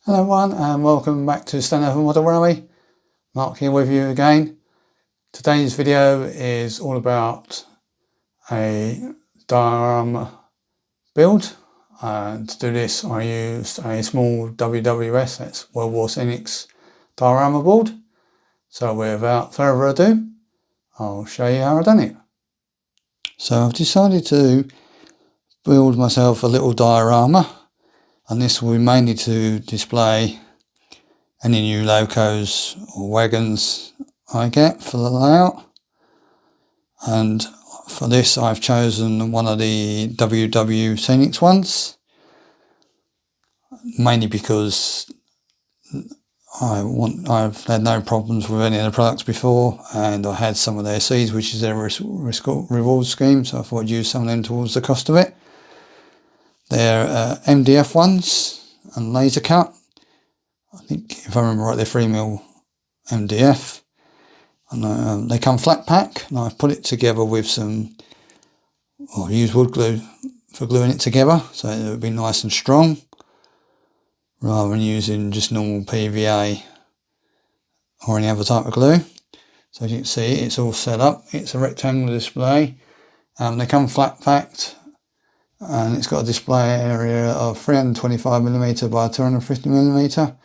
Hello everyone and welcome back to Stand Over Model Railway. Mark here with you again. Today's video is all about a diorama build. To do this I used a small WWS, that's World War Scenic's diorama board. So without further ado, I'll show you how I've done it. So I've decided to build myself a little diorama, and this will be mainly to display any new locos or wagons I get for the layout. And for this I've chosen one of the WW Scenics ones, mainly because I've had no problems with any of the products before, and I had some of their seeds, which is their reward scheme, so I thought I'd use some of them towards the cost of it. They're MDF ones and laser cut. I think if I remember right, they're 3mm MDF, and they come flat pack, and I've put it together with some, I've used wood glue for gluing it together so it would be nice and strong, rather than using just normal PVA or any other type of glue. So as you can see, it's all set up. It's a rectangular display. They come flat packed, and it's got a display area of 325mm by 250mm.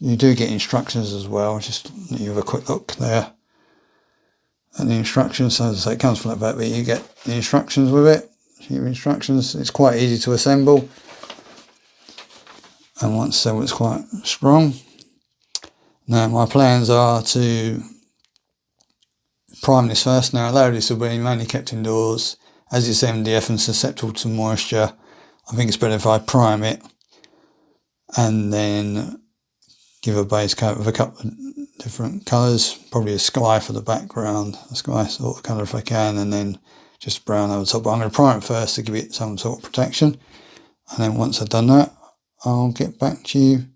You do get instructions as well. Just you have a quick look there at the instructions. So as I say, it comes flat back, but you get the instructions with it. Your instructions. It's quite easy to assemble, and once assembled, it's quite strong. Now my plans are to prime this first. Now although this will be mainly kept indoors, as it's MDF and susceptible to moisture, I think it's better if I prime it and then give a base coat with a couple of different colours, probably a sky for the background, a sky sort of colour if I can, and then just brown over the top. But I'm going to prime it first to give it some sort of protection, and then once I've done that, I'll get back to you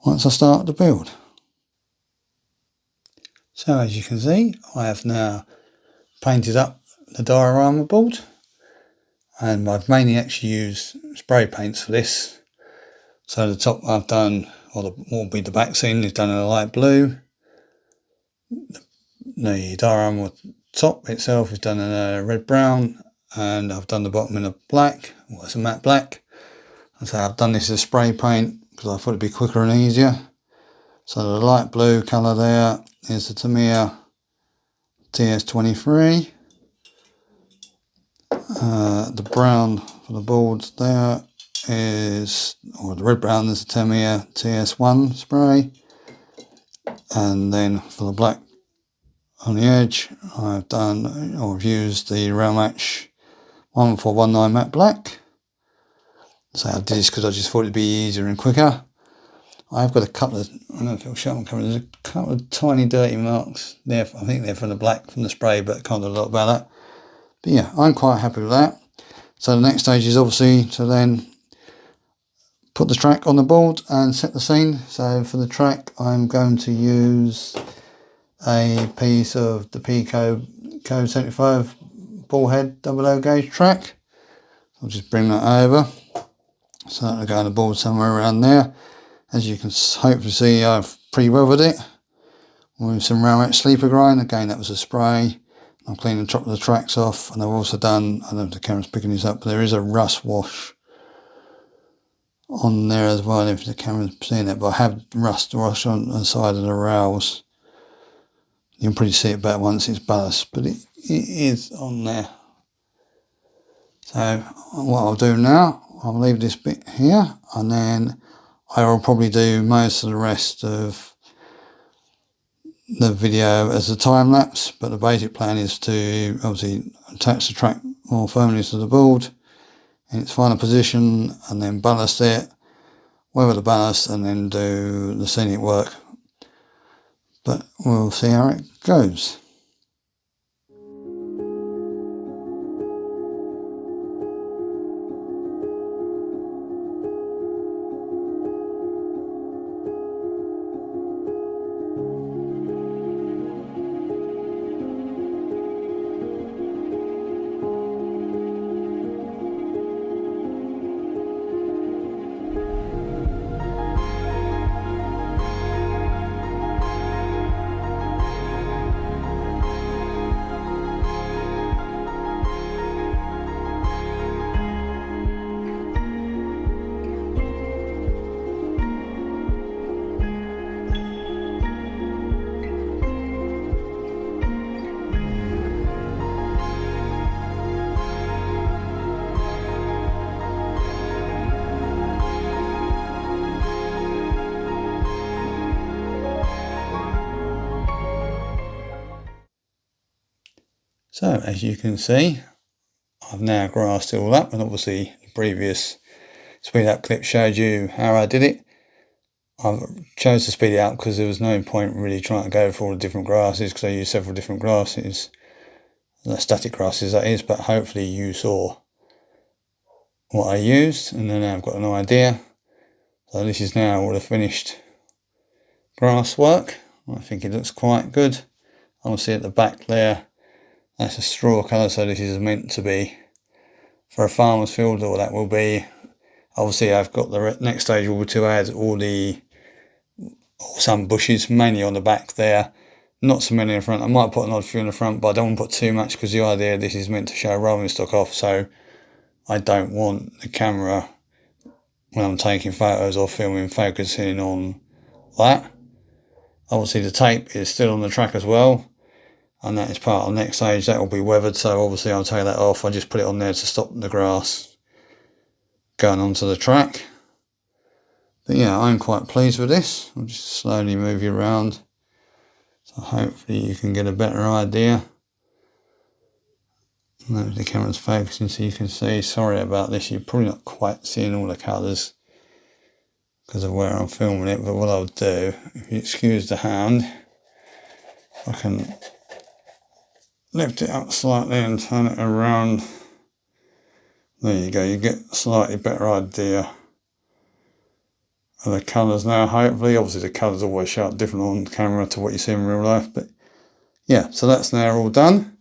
once I start the build. So as you can see, I have now painted up the diorama board, and I've mainly actually used spray paints for this. So the top I've done, or what will be the back scene, is done in a light blue. The diorama top itself is done in a red-brown, and I've done the bottom in a black, well, it's a matte black. And so I've done this as spray paint because I thought it'd be quicker and easier. So the light blue colour there is the Tamiya TS23. The brown for the boards there is, or the red brown is the Tamiya TS1 spray, and then for the black on the edge I've used the Rail Match 1419 matte black. So I did this because I just thought it'd be easier and quicker. I've got a couple of, I don't know if it'll show on camera, there's a couple of tiny dirty marks there. I think they're from the black from the spray, but can't do a lot about that. But yeah, I'm quite happy with that. So the next stage is obviously to then put the track on the board and set the scene. So for the track, I'm going to use a piece of the Peco Code 75 Bullhead 00 gauge track. I'll just bring that over. So that'll go on the board somewhere around there. As you can hopefully see, I've pre-weathered it with some Rail Match sleeper grind. Again, that was a spray. I'm cleaning the top of the tracks off, and I've also done, I don't know if the camera's picking this up, but there is a rust wash on there as well, if the camera's seeing it, but I have rust wash on the side of the rails. You'll probably see it better once it's ballast, but it is on there. So what I'll do now, I'll leave this bit here, and then I will probably do most of the rest of the video as a time lapse, but the basic plan is to obviously attach the track more firmly to the board in its final position, and then ballast it, weather the ballast, and then do the scenic work. But we'll see how it goes. So as you can see, I've now grassed it all up, and obviously the previous speed up clip showed you how I did it. I chose to speed it up because there was no point really trying to go for all the different grasses, because I used several different grasses, static grasses that is, but hopefully you saw what I used, and then I've got an idea. So this is now all the finished grass work. I think it looks quite good. Obviously at the back there, that's a straw colour, so this is meant to be for a farmer's field, or that will be. Obviously I've got the next stage will be to add some bushes, mainly on the back there, not so many in the front. I might put an odd few in the front, but I don't want to put too much, because the idea this is meant to show rolling stock off, so I don't want the camera, when I'm taking photos or filming, focusing on that. Obviously the tape is still on the track as well, and that is part of the next stage. That will be weathered, so obviously I'll take that off. I just put it on there to stop the grass going onto the track. But yeah, I'm quite pleased with this. I'll just slowly move you around, so hopefully you can get a better idea. And the camera's focusing so you can see. Sorry about this, you're probably not quite seeing all the colours because of where I'm filming it, but what I'll do, if you excuse the hand, I can lift it up slightly and turn it around. There you go, you get a slightly better idea of the colours now, hopefully. Obviously the colours always show up different on camera to what you see in real life, but yeah, so that's now all done.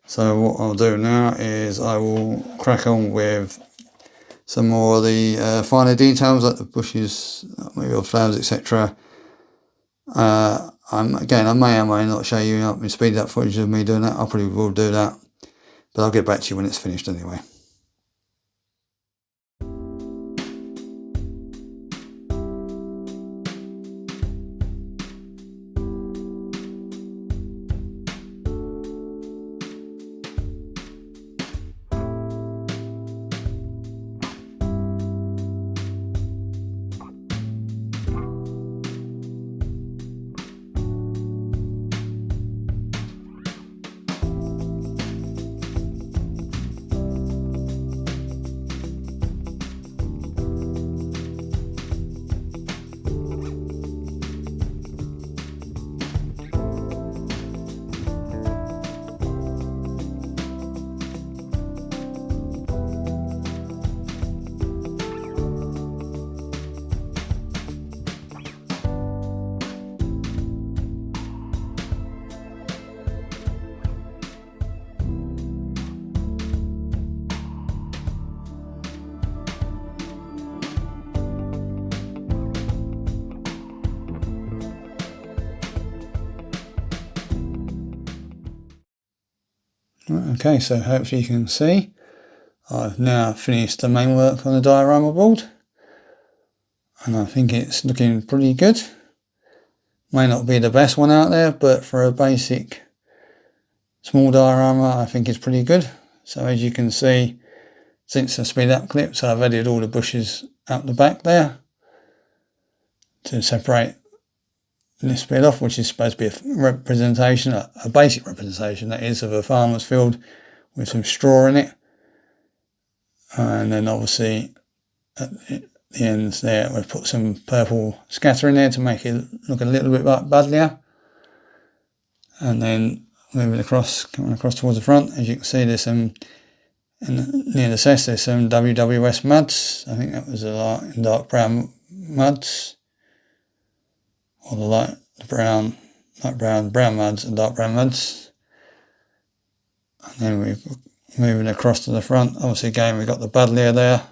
So what I'll do now is I will crack on with some more of the finer details, like the bushes, maybe odd flowers, etc. Again, I may or may not show you in speeded up footage of me doing that. I probably will do that, but I'll get back to you when it's finished anyway. Okay, so hopefully you can see I've now finished the main work on the diorama board, and I think it's looking pretty good. May not be the best one out there, but for a basic small diorama I think it's pretty good. So as you can see, since the speed up clip, so I've added all the bushes out the back there to separate this bit off, which is supposed to be a representation, a basic representation that is, of a farmer's field with some straw in it. And then obviously at the ends there we've put some purple scatter in there to make it look a little bit like Bullhead. And then moving across, coming across towards the front, as you can see there's some, near the cess there's some WWS muds. I think that was a light dark brown muds, or the light brown muds and dark brown muds. And then we're moving across to the front. Obviously again we've got the Bullhead there,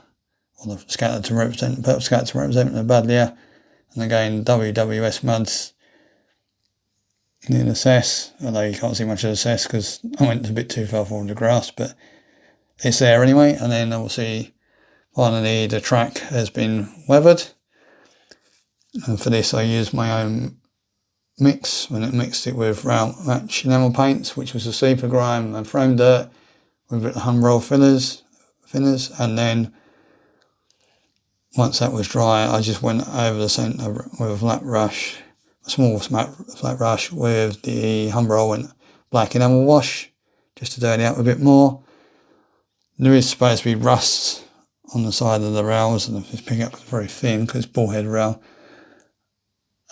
or the scatter to represent the purple scatter to represent the Bullhead, and again WWS muds near the cess, although you can't see much of the cess because I went a bit too far forward the grass, but it's there anyway. And then obviously finally the track has been weathered, and for this I used my own mix when it mixed it with round match enamel paints, which was a super grime and foam dirt with hum roll thinners, and then once that was dry I just went over the centre with a flat brush, a small flat brush with the hum roll and black enamel wash, just to dirty up a bit more. There is supposed to be rust on the side of the rails, and it's picking up very thin because it's bullhead rail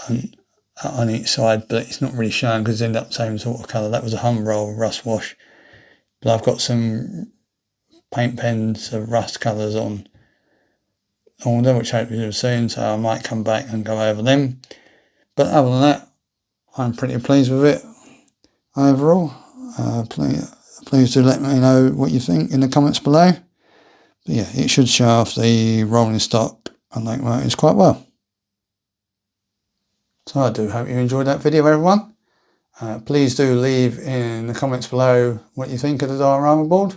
and on each side, but it's not really showing because it ended up the same sort of colour. That was a Humbrol rust wash, but I've got some paint pens of rust colours on order, which hopefully you'll soon, so I might come back and go over them. But other than that, I'm pretty pleased with it overall. Please do let me know what you think in the comments below. But yeah, it should show off the rolling stock and lake motors quite well. So I do hope you enjoyed that video, everyone. Please do leave in the comments below what you think of the diorama board,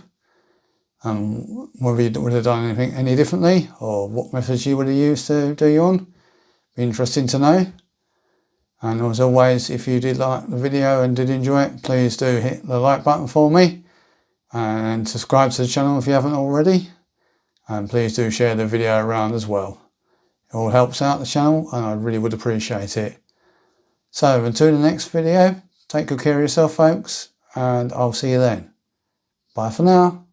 and whether you would have done anything any differently, or what methods you would have used to do your own. Be interesting to know. And as always, if you did like the video and did enjoy it, please do hit the like button for me and subscribe to the channel if you haven't already. And please do share the video around as well. It all helps out the channel and I really would appreciate it. So until the next video, take good care of yourself, folks, and I'll see you then. Bye for now.